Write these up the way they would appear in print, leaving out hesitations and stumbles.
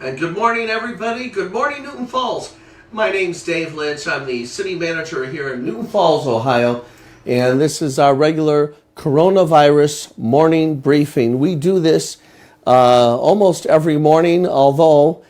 And good morning, everybody. Good morning, Newton Falls. My name's Dave Lynch. I'm the city manager here in Newton Falls, Ohio. And this is our regular coronavirus morning briefing. We do this almost every morning, although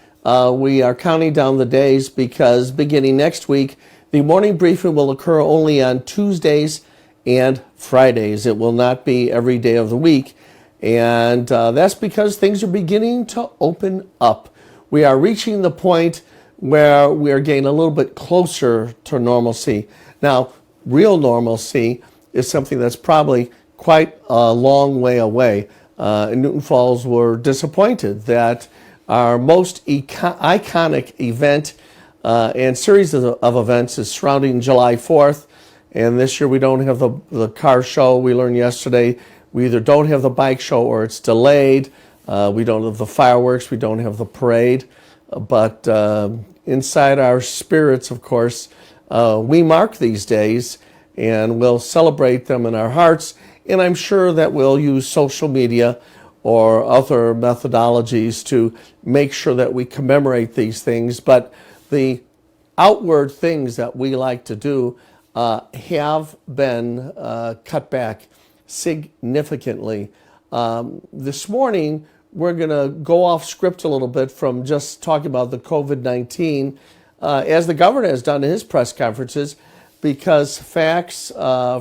we are counting down the days because beginning next week, the morning briefing will occur only on Tuesdays and Fridays. It will not be every day of the week. And that's because things are beginning to open up. We are reaching the point where we are getting a little bit closer to normalcy. Now, real normalcy is something that's probably quite a long way away. In Newton Falls, we're disappointed that our most iconic event and series of events is surrounding July 4th. And this year we don't have the car show. We learned yesterday we either don't have the bike show or it's delayed. We don't have the fireworks. We don't have the parade. But inside our spirits, of course, we mark these days and we'll celebrate them in our hearts. And I'm sure that we'll use social media or other methodologies to make sure that we commemorate these things. But the outward things that we like to do have been cut back significantly. This morning, we're going to go off script a little bit from just talking about the COVID-19, as the governor has done in his press conferences, because facts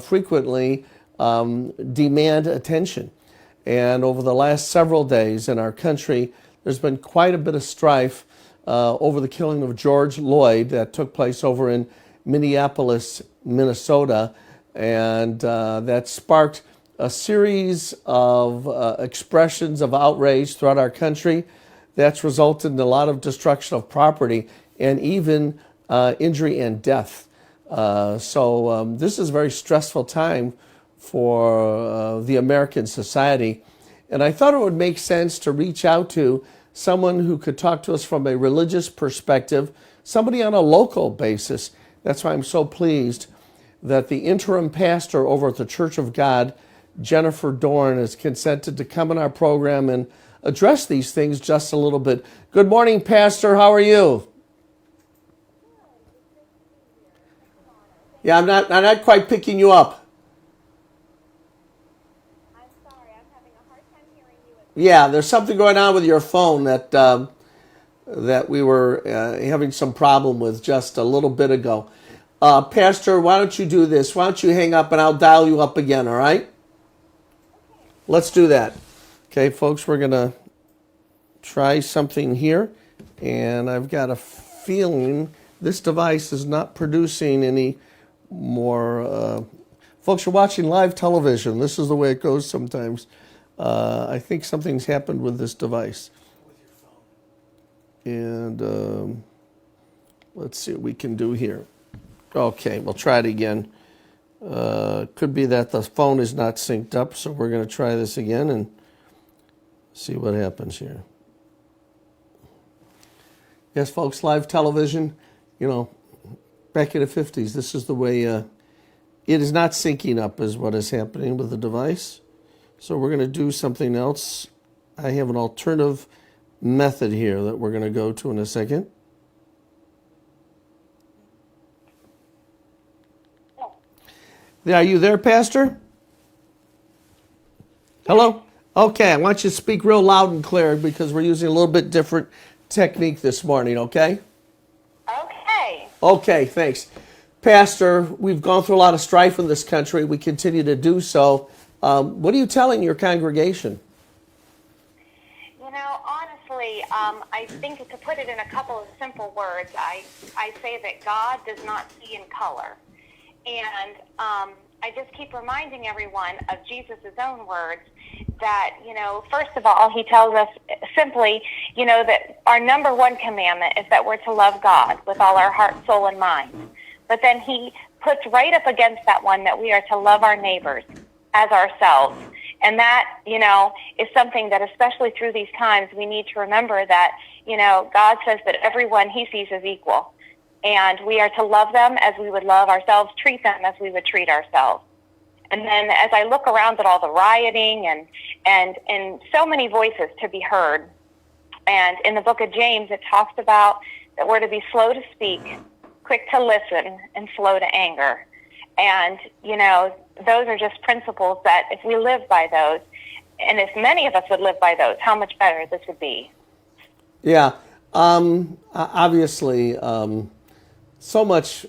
frequently demand attention. And over the last several days in our country, there's been quite a bit of strife over the killing of George Floyd that took place over in Minneapolis, Minnesota, and that sparked a series of expressions of outrage throughout our country that's resulted in a lot of destruction of property and even injury and death. So this is a very stressful time for the American society. And I thought it would make sense to reach out to someone who could talk to us from a religious perspective, somebody on a local basis. That's why I'm so pleased that the interim pastor over at the Church of God, Jennifer Dorn, has consented to come in our program and address these things just a little bit. Good morning, Pastor. How are you? Yeah, I'm not quite picking you up. I'm sorry, I'm having a hard time hearing you. Yeah, there's something going on with your phone that we were having some problem with just a little bit ago. Pastor, why don't you do this? Why don't you hang up and I'll dial you up again, all right? Let's do that. Okay, folks, we're going to try something here. And I've got a feeling this device is not producing any more. Folks, you're watching live television. This is the way it goes sometimes. I think something's happened with this device. And let's see what we can do here. Okay, we'll try it again. Could be that the phone is not synced up, so we're going to try this again and see what happens here. Yes, folks, live television, back in the 50s, this is the way it is not syncing up is what is happening with the device. So we're going to do something else. I have an alternative method here that we're going to go to in a second. Are you there, Pastor? Hello? Okay, I want you to speak real loud and clear because we're using a little bit different technique this morning, okay? Okay. Okay, thanks. Pastor, we've gone through a lot of strife in this country. We continue to do so. What are you telling your congregation? Honestly, I think to put it in a couple of simple words, I say that God does not see in color. And I just keep reminding everyone of Jesus' own words that, first of all, he tells us simply, that our number one commandment is that we're to love God with all our heart, soul, and mind. But then he puts right up against that one that we are to love our neighbors as ourselves. And that, is something that especially through these times, we need to remember that, God says that everyone he sees is equal. And we are to love them as we would love ourselves, treat them as we would treat ourselves. And then as I look around at all the rioting and so many voices to be heard, And in the book of James, it talks about that we're to be slow to speak, quick to listen, and slow to anger. And, those are just principles that if we live by those, and if many of us would live by those, how much better this would be. Yeah. Obviously, so much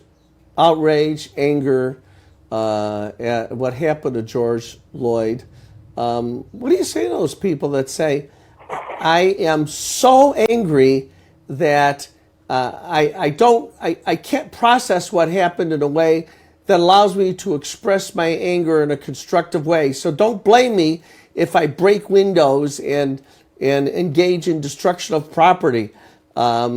outrage, anger at what happened to George Floyd. What do you say to those people that say, I am so angry that I can't process what happened in a way that allows me to express my anger in a constructive way. So don't blame me if I break windows and engage in destruction of property. I've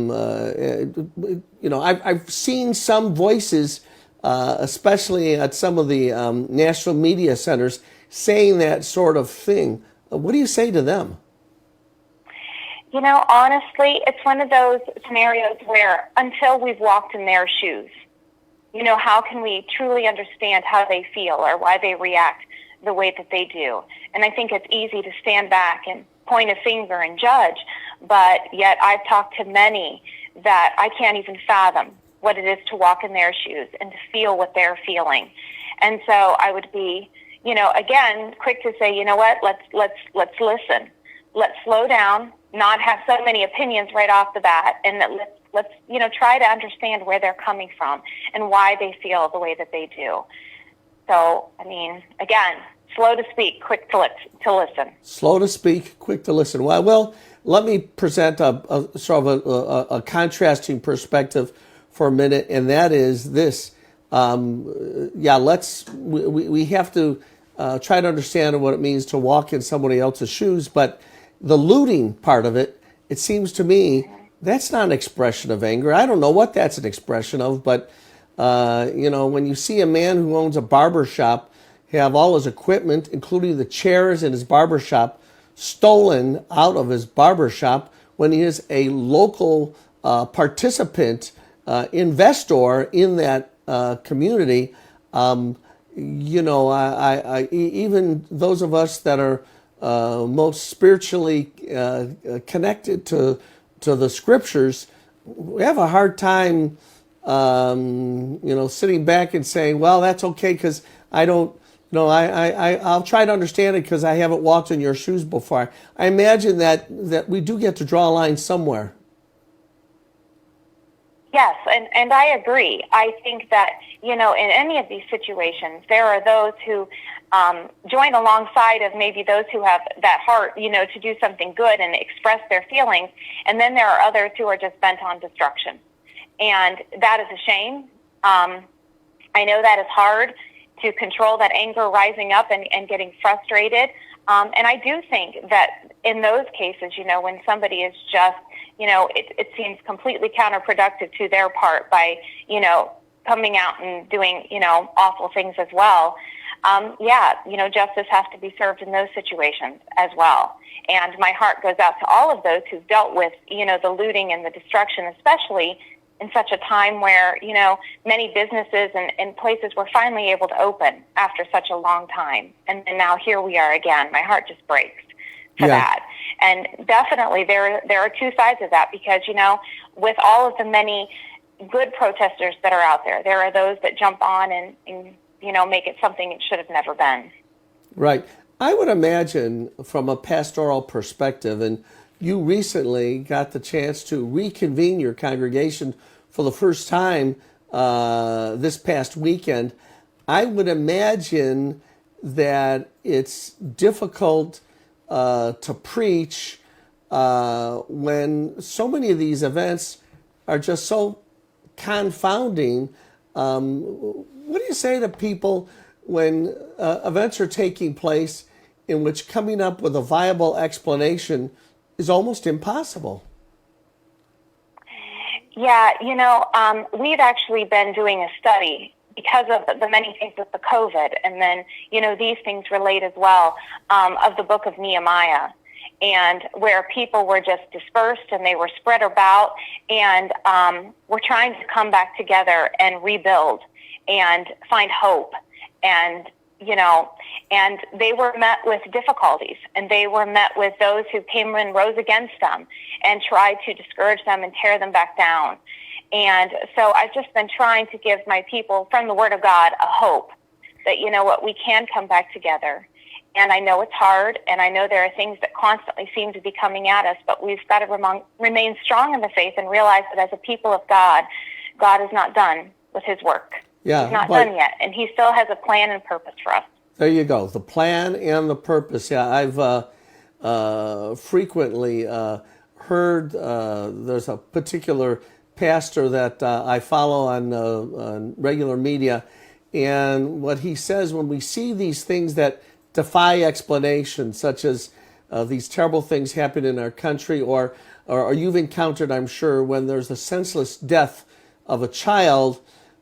seen some voices, especially at some of the national media centers, saying that sort of thing. What do you say to them? Honestly, it's one of those scenarios where until we've walked in their shoes, how can we truly understand how they feel or why they react the way that they do? And I think it's easy to stand back and point a finger and judge, but yet I've talked to many that I can't even fathom what it is to walk in their shoes and to feel what they're feeling. And so I would be, again, quick to say, let's listen. Let's slow down, not have so many opinions right off the bat, and let's try to understand where they're coming from and why they feel the way that they do. So, again, slow to speak, quick to listen. Slow to speak, quick to listen. Well, let me present a sort of a contrasting perspective for a minute, and that is this. We have to try to understand what it means to walk in somebody else's shoes, but the looting part of it, it seems to me, that's not an expression of anger. I don't know what that's an expression of, but, when you see a man who owns a barber shop have all his equipment, including the chairs in his barber shop, stolen out of his barber shop when he is a local participant, investor in that community, even those of us that are most spiritually connected to the scriptures, we have a hard time, sitting back and saying, well, that's okay because I don't, I'll try to understand it because I haven't walked in your shoes before. I imagine that we do get to draw a line somewhere. Yes, and I agree. I think that, in any of these situations, there are those who join alongside of maybe those who have that heart, to do something good and express their feelings. And then there are others who are just bent on destruction. And that is a shame. I know that is hard to control that anger rising up and getting frustrated. And I do think that in those cases, when somebody is just, it seems completely counterproductive to their part by, coming out and doing, awful things as well. Justice has to be served in those situations as well. And my heart goes out to all of those who've dealt with, the looting and the destruction, especially in such a time where, many businesses and places were finally able to open after such a long time. And now here we are again. My heart just breaks for that. And definitely there are two sides of that because, with all of the many good protesters that are out there, there are those that jump on and make it something it should have never been. Right. I would imagine from a pastoral perspective, and you recently got the chance to reconvene your congregation for the first time this past weekend. I would imagine that it's difficult to preach when so many of these events are just so confounding. What do you say to people when events are taking place in which coming up with a viable explanation is almost impossible? Yeah, we've actually been doing a study because of the many things with the COVID, and then, these things relate as well, of the book of Nehemiah, and where people were just dispersed and they were spread about, and we're trying to come back together and rebuild and find hope and and they were met with difficulties, and they were met with those who came and rose against them and tried to discourage them and tear them back down. And so I've just been trying to give my people from the Word of God a hope that, we can come back together. And I know it's hard, and I know there are things that constantly seem to be coming at us, but we've got to remain strong in the faith and realize that as a people of God, God is not done with his work. Yeah, He's not done yet, and he still has a plan and purpose for us. There you go, the plan and the purpose. Yeah, I've frequently heard there's a particular pastor that I follow on regular media, and what he says, when we see these things that defy explanation, such as these terrible things happen in our country, or you've encountered, I'm sure, when there's a senseless death of a child,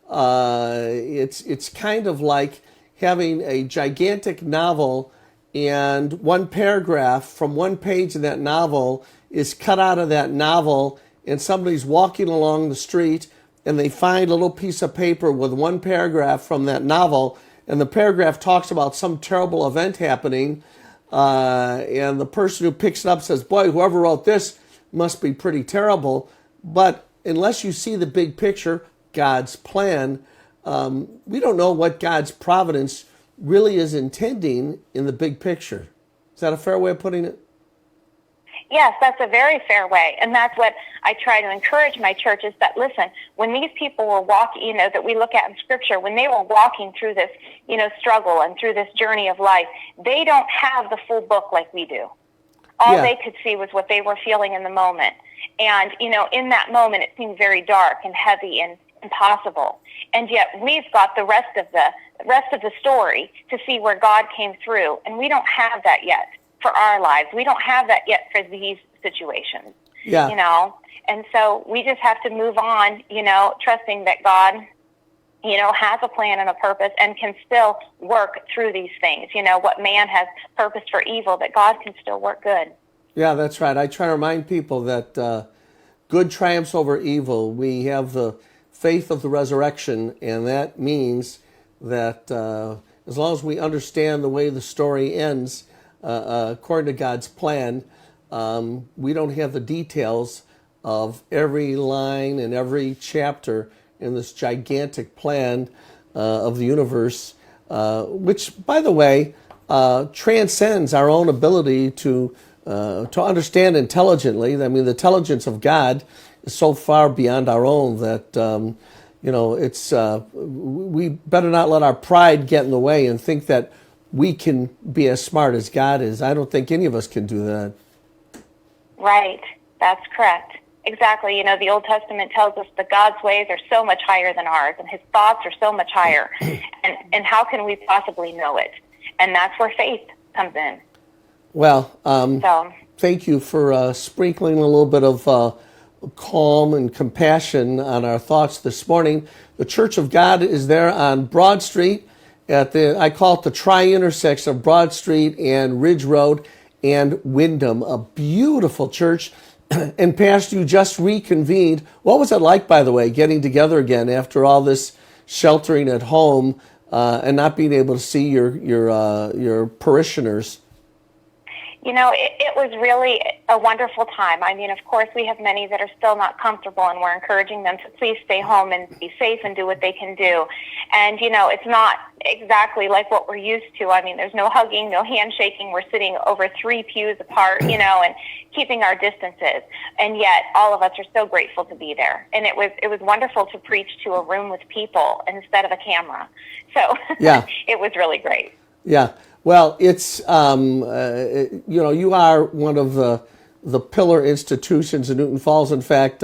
it's kind of like having a gigantic novel, and one paragraph from one page in that novel is cut out of that novel, and somebody's walking along the street and they find a little piece of paper with one paragraph from that novel, and the paragraph talks about some terrible event happening, and the person who picks it up says, boy, whoever wrote this must be pretty terrible. But unless you see the big picture, God's plan, we don't know what God's providence really is intending in the big picture. Is that a fair way of putting it? Yes, that's a very fair way. And that's what I try to encourage my church is that, listen, when these people were walking, that we look at in Scripture, when they were walking through this, struggle and through this journey of life, they don't have the full book like we do. All they could see was what they were feeling in the moment. And, in that moment, it seemed very dark and heavy and impossible. And yet we've got the rest of the story to see where God came through. And we don't have that yet for our lives. We don't have that yet for these situations. Yeah. And so we just have to move on, trusting that God, has a plan and a purpose and can still work through these things. What man has purposed for evil, that God can still work good. Yeah, that's right. I try to remind people that good triumphs over evil. We have the faith of the resurrection, and that means that as long as we understand the way the story ends, according to God's plan, we don't have the details of every line and every chapter in this gigantic plan of the universe, which, by the way, transcends our own ability to understand intelligently. I mean, the intelligence of God is so far beyond our own that it's we better not let our pride get in the way and think that we can be as smart as God is. I don't think any of us can do that. Right. That's correct. Exactly. The Old Testament tells us that God's ways are so much higher than ours, and his thoughts are so much higher. And how can we possibly know it? And that's where faith comes in. Well, thank you for sprinkling a little bit of calm and compassion on our thoughts this morning. The Church of God is there on Broad Street I call it the tri-intersection of Broad Street and Ridge Road and Wyndham, a beautiful church. And Pastor, you just reconvened. What was it like, by the way, getting together again after all this sheltering at home and not being able to see your parishioners? It was really a wonderful time. I mean, of course, we have many that are still not comfortable, and we're encouraging them to please stay home and be safe and do what they can do. And, it's not exactly like what we're used to. I mean, there's no hugging, no handshaking. We're sitting over 3 pews apart, and keeping our distances. And yet all of us are so grateful to be there. And it was wonderful to preach to a room with people instead of a camera. So yeah. It was really great. Yeah. Well, it's, you are one of the pillar institutions in Newton Falls. In fact,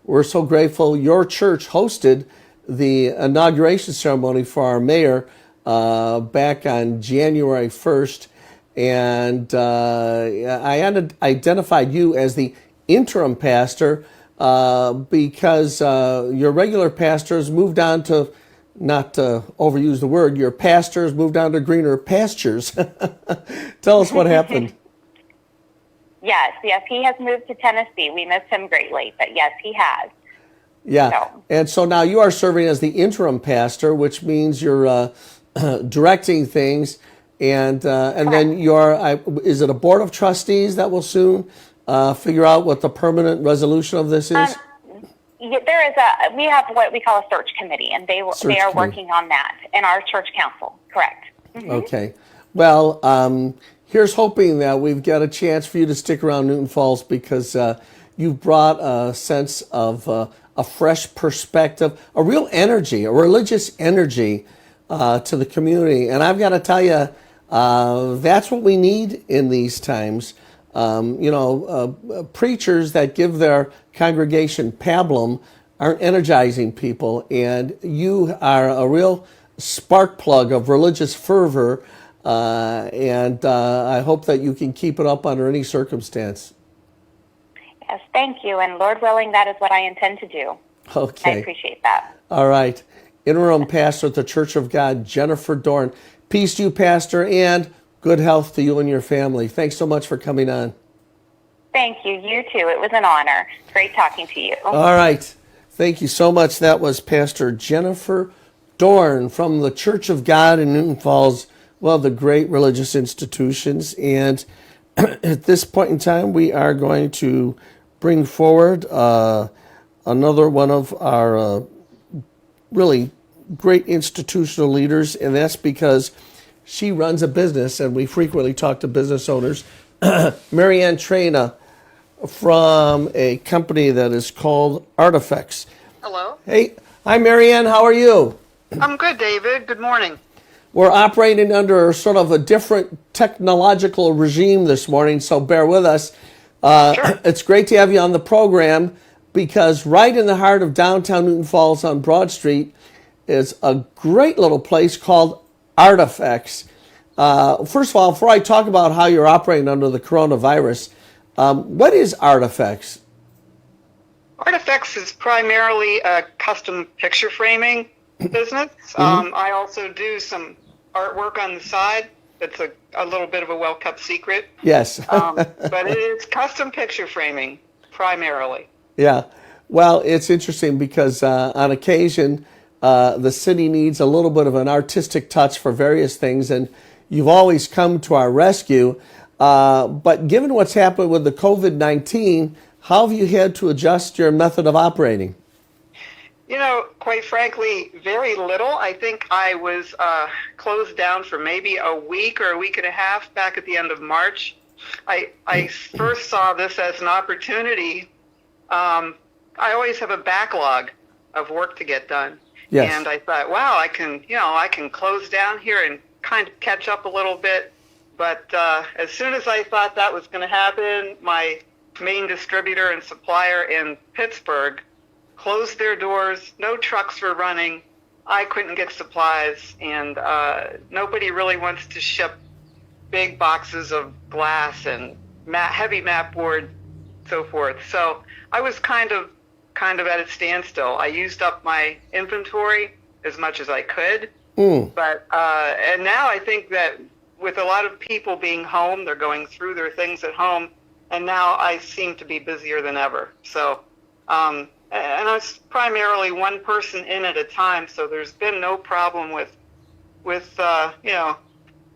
we're so grateful your church hosted the inauguration ceremony for our mayor back on January 1st. And I identified you as the interim pastor because your regular pastors moved on to, not to overuse the word, your pastors moved on to greener pastures. Tell us what happened. Yes, he has moved to Tennessee. We miss him greatly, but yes, he has. Yeah, and so now you are serving as the interim pastor, which means you're directing things, and then is it a board of trustees that will soon figure out what the permanent resolution of this is? We have what we call a search committee, and they are working on that in our church council. Correct. Mm-hmm. Okay. Well, here's hoping that we've got a chance for you to stick around Newton Falls, because you've brought a sense of a fresh perspective, a real energy, a religious energy to the community. And I've got to tell you, that's what we need in these times. Preachers that give their congregation pablum aren't energizing people, and you are a real spark plug of religious fervor, and I hope that you can keep it up under any circumstance. Yes, thank you, and Lord willing, that is what I intend to do. Okay. I appreciate that. All right. Interim pastor at the Church of God, Jennifer Dorn. Peace to you, Pastor, and good health to you and your family. Thanks so much for coming on. Thank you. You too. It was an honor. Great talking to you. All right. Thank you so much. That was Pastor Jennifer Dorn from the Church of God in Newton Falls, one of the great religious institutions. And at this point in time, we are going to bring forward another one of our really great institutional leaders, and that's because she runs a business, and we frequently talk to business owners. Marianne Traina from a company that is called Artifacts. Hello. Hey, hi Marianne, how are you? I'm good, David. Good morning. We're operating under sort of a different technological regime this morning, so bear with us. Sure. It's great to have you on the program, because right in the heart of downtown Newton Falls on Broad Street is a great little place called Artifacts. First of all, before I talk about how you're operating under the coronavirus, what is Artifacts? Artifacts is primarily a custom picture framing business. I also do some artwork on the side. That's a little bit of a well-kept secret. Yes. But it is custom picture framing primarily. Yeah. Well, it's interesting because on occasion, the city needs a little bit of an artistic touch for various things, and you've always come to our rescue. But given what's happened with the COVID-19, how have you had to adjust your method of operating? Quite frankly, very little. I think I was closed down for maybe a week or a week and a half back at the end of March. I first saw this as an opportunity. I always have a backlog of work to get done. Yes. And I thought, wow, I can close down here and kind of catch up a little bit. But as soon as I thought that was going to happen, my main distributor and supplier in Pittsburgh closed their doors. No trucks were running. I couldn't get supplies, and nobody really wants to ship big boxes of glass and heavy mat board, so forth. So I was kind of at a standstill. I used up my inventory as much as I could, but and now I think that with a lot of people being home, they're going through their things at home, and now I seem to be busier than ever. So, and it's primarily one person in at a time, so there's been no problem with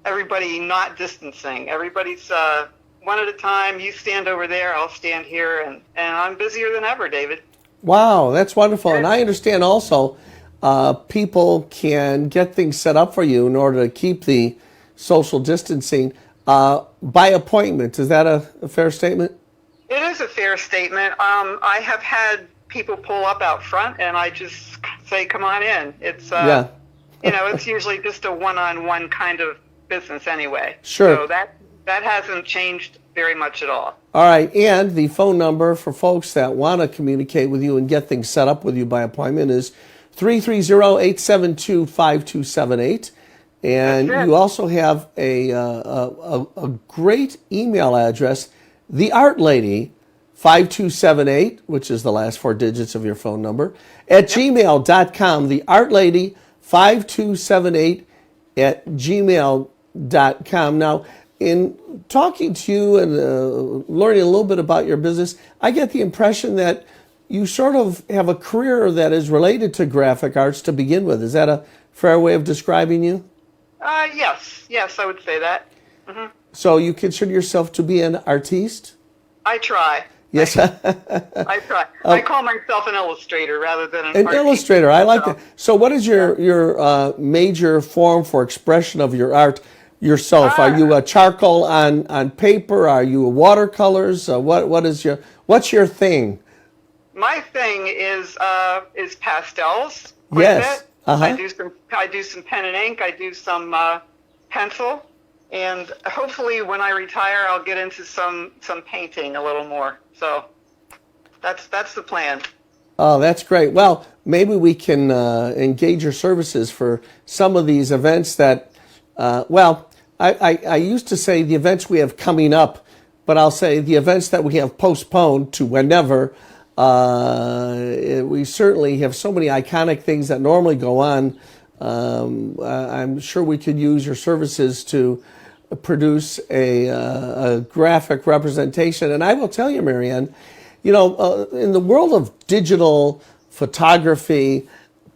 everybody not distancing. Everybody's one at a time. You stand over there, I'll stand here, and I'm busier than ever, David. Wow, that's wonderful. And I understand also people can get things set up for you in order to keep the social distancing by appointment. Is that a fair statement? It is a fair statement. I have had people pull up out front, and I just say, come on in. It's, it's usually just a one-on-one kind of business anyway. Sure. So that hasn't changed very much at all. All right, and the phone number for folks that want to communicate with you and get things set up with you by appointment is 330-872-5278. And you also have a great email address, The Art Lady 5278, which is the last four digits of your phone number, at gmail.com. The Art Lady 5278 at gmail.com. Now, in talking to you and learning a little bit about your business, I get the impression that you sort of have a career that is related to graphic arts to begin with. Is that a fair way of describing you? Yes, I would say that. So you consider yourself to be an artiste? I try. Yes. I try. I call myself an illustrator rather than an An artist. illustrator. I like So, that. So what is your major form for expression of your art yourself? Are you a charcoal on paper? Are you watercolors? What's your thing? my thing is pastels quite a Yes. bit. Uh-huh. I do some pen and ink. I do some pencil, and hopefully when I retire, I'll get into some painting a little more. So that's the plan. Oh, that's great. Well, maybe we can engage your services for some of these events that, I used to say the events we have coming up, but I'll say the events that we have postponed to whenever. We certainly have so many iconic things that normally go on. I'm sure we could use your services to produce a graphic representation. And I will tell you, Marianne, in the world of digital photography,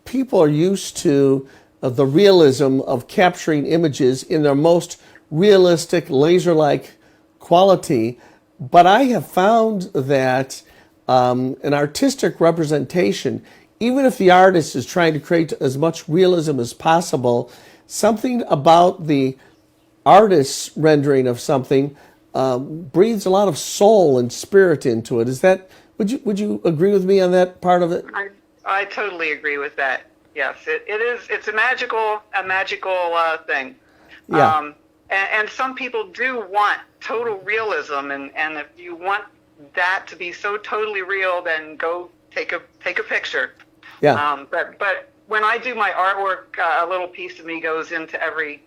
people are used to the realism of capturing images in their most realistic, laser-like quality. But I have found that an artistic representation, even if the artist is trying to create as much realism as possible, something about the artist's rendering of something breathes a lot of soul and spirit into it. Would you agree with me on that part of it? I totally agree with that. Yes, it is. It's a magical thing. Yeah. And some people do want total realism, and if you want that to be so totally real, then go take a picture. Yeah. But when I do my artwork, a little piece of me goes into every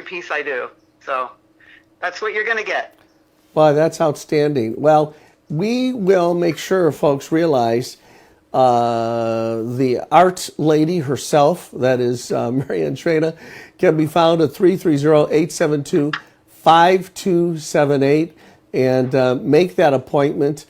piece I do. So that's what you're going to get. Well, that's outstanding. Well, we will make sure folks realize the art lady herself, that is Marianne Traina, can be found at 330-872-5278 and make that appointment.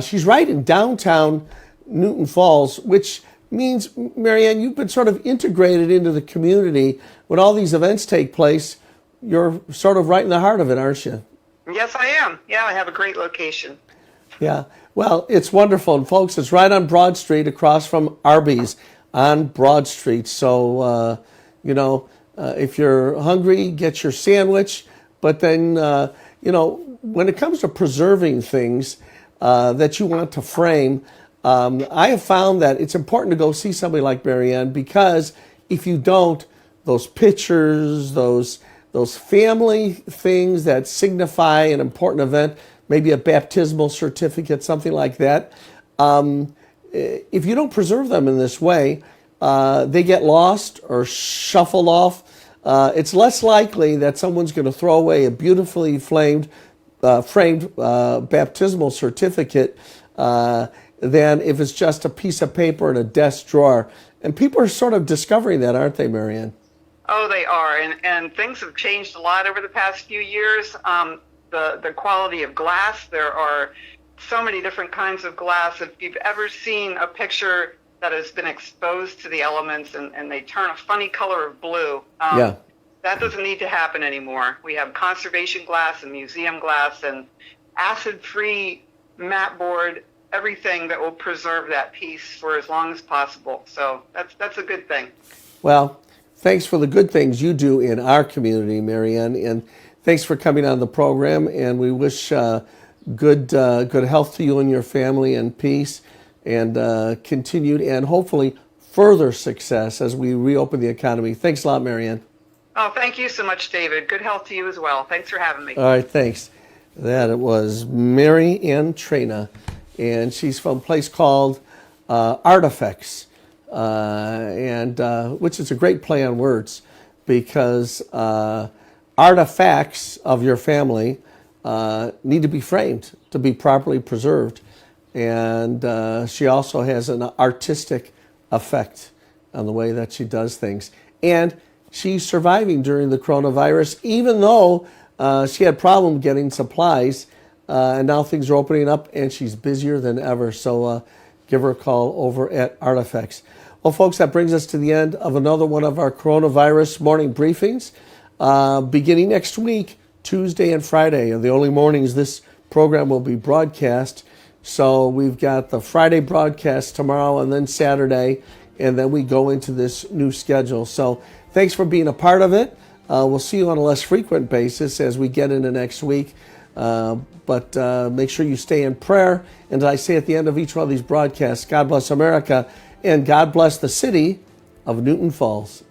She's right in downtown Newton Falls, which means, Marianne, you've been sort of integrated into the community. When all these events take place, you're sort of right in the heart of it, aren't you? Yes, I am. Yeah, I have a great location. Yeah. Well, it's wonderful. And folks, it's right on Broad Street across from Arby's on Broad Street. So, if you're hungry, get your sandwich. But then, when it comes to preserving things that you want to frame, I have found that it's important to go see somebody like Marianne, because if you don't, those pictures, those family things that signify an important event, maybe a baptismal certificate, something like that, if you don't preserve them in this way, they get lost or shuffled off. It's less likely that someone's going to throw away a beautifully framed baptismal certificate than if it's just a piece of paper in a desk drawer. And people are sort of discovering that, aren't they, Marianne? Oh, they are, and things have changed a lot over the past few years. The quality of glass, there are so many different kinds of glass. If you've ever seen a picture that has been exposed to the elements and they turn a funny color of blue, that doesn't need to happen anymore. We have conservation glass and museum glass and acid-free mat board, everything that will preserve that piece for as long as possible. So that's a good thing. Well, thanks for the good things you do in our community, Marianne, and thanks for coming on the program. And we wish good health to you and your family, and peace, and continued and hopefully further success as we reopen the economy. Thanks a lot, Marianne. Oh, thank you so much, David. Good health to you as well. Thanks for having me. All right, thanks. That it was Marianne Traina, and she's from a place called Artifacts, which is a great play on words, because artifacts of your family need to be framed to be properly preserved. And she also has an artistic effect on the way that she does things. And she's surviving during the coronavirus, even though she had problem getting supplies. And now things are opening up, and she's busier than ever. So give her a call over at Artifacts. Well, Well, folks, that brings us to the end of another one of our coronavirus morning briefings. Beginning next week, Tuesday and Friday are the only mornings this program will be broadcast. So we've got the Friday broadcast tomorrow and then Saturday, and then we go into this new schedule. So thanks for being a part of it. We'll see you on a less frequent basis as we get into next week. But make sure you stay in prayer. And as I say at the end of each one of these broadcasts, God bless America and God bless the city of Newton Falls.